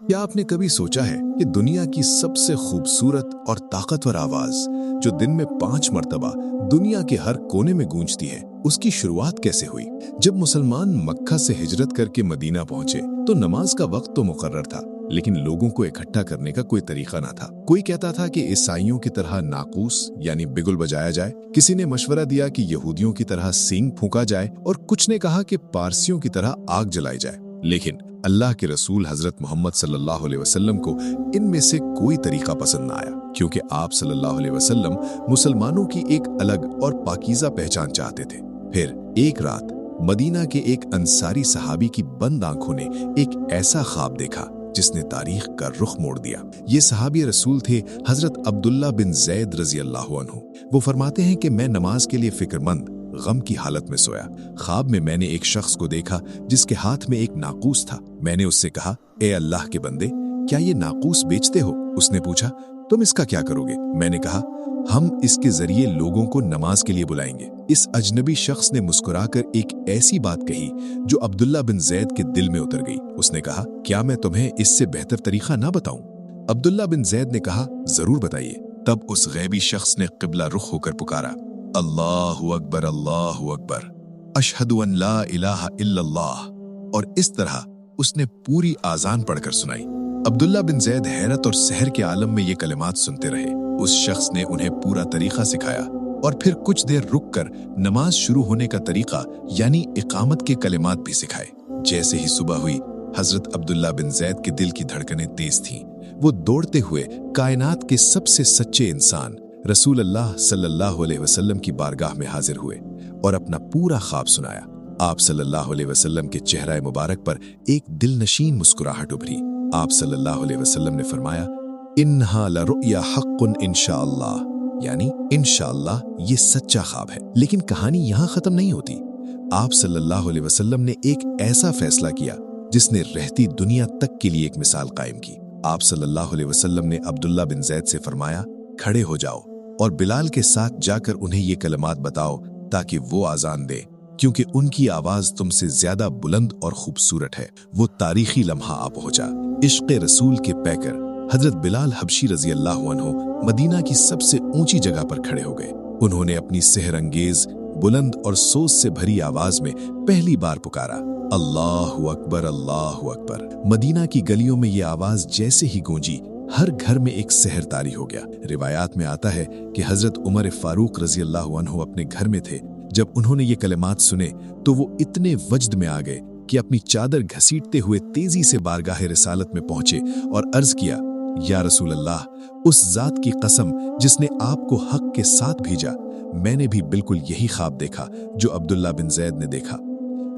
کیا آپ نے کبھی سوچا ہے کہ دنیا کی سب سے خوبصورت اور طاقتور آواز جو دن میں 5 مرتبہ دنیا کے ہر کونے میں گونجتی ہے، اس کی شروعات کیسے ہوئی؟ جب مسلمان مکہ سے ہجرت کر کے مدینہ پہنچے تو نماز کا وقت تو مقرر تھا، لیکن لوگوں کو اکٹھا کرنے کا کوئی طریقہ نہ تھا۔ کوئی کہتا تھا کہ عیسائیوں کی طرح ناقوس یعنی بگل بجایا جائے، کسی نے مشورہ دیا کہ یہودیوں کی طرح سینگ پھونکا جائے، اور کچھ نے کہا کہ پارسیوں کی طرح آگ جلائی جائے۔ لیکن اللہ کے رسول حضرت محمد صلی اللہ علیہ وسلم کو ان میں سے کوئی طریقہ پسند نہ آیا، کیونکہ آپ صلی اللہ علیہ وسلم مسلمانوں کی ایک الگ اور پاکیزہ پہچان چاہتے تھے۔ پھر ایک رات مدینہ کے ایک انصاری صحابی کی بند آنکھوں نے ایک ایسا خواب دیکھا جس نے تاریخ کا رخ موڑ دیا۔ یہ صحابی رسول تھے حضرت عبداللہ بن زید رضی اللہ عنہ۔ وہ فرماتے ہیں کہ میں نماز کے لیے فکر مند غم کی حالت میں سویا۔ خواب میں نے ایک شخص کو دیکھا جس کے ہاتھ میں ایک ناقوس تھا۔ میں نے اس سے کہا، اے اللہ کے بندے، کیا یہ ناقوس بیچتے ہو؟ اس نے پوچھا، تم اس کا کیا کرو گے؟ میں نے کہا، ہم اس کے ذریعے لوگوں کو نماز کے لیے بلائیں گے۔ اس اجنبی شخص نے مسکرا کر ایک ایسی بات کہی جو عبداللہ بن زید کے دل میں اتر گئی۔ اس نے کہا، کیا میں تمہیں اس سے بہتر طریقہ نہ بتاؤں؟ عبداللہ بن زید نے کہا، ضرور بتائیے۔ تب اس غیبی شخص نے قبلہ رخ ہو کر پکارا، اللہ اکبر، اللہ اکبر، اشہد ان لا الہ الا اللہ، اور اس طرح اس نے پوری آذان پڑھ کر سنائی۔ عبداللہ بن زید حیرت اور سحر کے عالم میں یہ کلمات سنتے رہے۔ اس شخص نے انہیں پورا طریقہ سکھایا اور پھر کچھ دیر رک کر نماز شروع ہونے کا طریقہ یعنی اقامت کے کلمات بھی سکھائے۔ جیسے ہی صبح ہوئی، حضرت عبداللہ بن زید کے دل کی دھڑکنیں تیز تھیں۔ وہ دوڑتے ہوئے کائنات کے سب سے سچے انسان رسول اللہ صلی اللہ علیہ وسلم کی بارگاہ میں حاضر ہوئے اور اپنا پورا خواب سنایا۔ آپ صلی اللہ علیہ وسلم کے چہرہ مبارک پر ایک دل نشین مسکراہٹ ابھری۔ آپ صلی اللہ علیہ وسلم نے فرمایا، انہا لرؤیا حق انشاءاللہ، یعنی انشاءاللہ یہ سچا خواب ہے۔ لیکن کہانی یہاں ختم نہیں ہوتی۔ آپ صلی اللہ علیہ وسلم نے ایک ایسا فیصلہ کیا جس نے رہتی دنیا تک کے لیے ایک مثال قائم کی۔ آپ صلی اللہ علیہ وسلم نے عبداللہ بن زید سے فرمایا، کھڑے ہو جاؤ اور بلال کے ساتھ جا کر انہیں یہ کلمات بتاؤ تاکہ وہ آذان دے، کیونکہ ان کی آواز تم سے زیادہ بلند اور خوبصورت ہے۔ وہ تاریخی لمحہ آ پہنچا۔ عشق رسول کے پیکر حضرت بلال حبشی رضی اللہ عنہ مدینہ کی سب سے اونچی جگہ پر کھڑے ہو گئے۔ انہوں نے اپنی سحر انگیز، بلند اور سوز سے بھری آواز میں پہلی بار پکارا، اللہ اکبر، اللہ اکبر۔ مدینہ کی گلیوں میں یہ آواز جیسے ہی گونجی، ہر گھر میں ایک سحر طاری ہو گیا۔ روایات میں آتا ہے کہ حضرت عمر فاروق رضی اللہ عنہ اپنے گھر میں تھے۔ جب انہوں نے یہ کلمات سنے تو وہ اتنے وجد میں آ گئے کہ اپنی چادر گھسیٹتے ہوئے تیزی سے بارگاہ رسالت میں پہنچے اور عرض کیا، یا رسول اللہ، اس ذات کی قسم جس نے آپ کو حق کے ساتھ بھیجا، میں نے بھی بالکل یہی خواب دیکھا جو عبداللہ بن زید نے دیکھا۔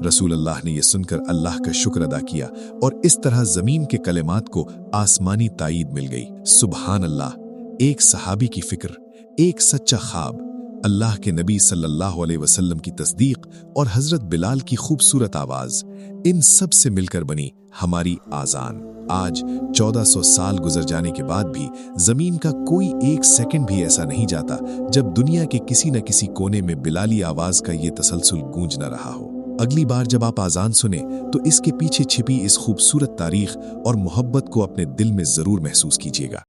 رسول اللہ نے یہ سن کر اللہ کا شکر ادا کیا اور اس طرح زمین کے کلمات کو آسمانی تائید مل گئی۔ سبحان اللہ! ایک صحابی کی فکر، ایک سچا خواب، اللہ کے نبی صلی اللہ علیہ وسلم کی تصدیق اور حضرت بلال کی خوبصورت آواز، ان سب سے مل کر بنی ہماری آذان۔ آج 1400 سال گزر جانے کے بعد بھی زمین کا کوئی ایک سیکنڈ بھی ایسا نہیں جاتا جب دنیا کے کسی نہ کسی کونے میں بلالی آواز کا یہ تسلسل گونج نہ رہا ہو۔ اگلی بار جب آپ آذان سنیں تو اس کے پیچھے چھپی اس خوبصورت تاریخ اور محبت کو اپنے دل میں ضرور محسوس کیجیے گا۔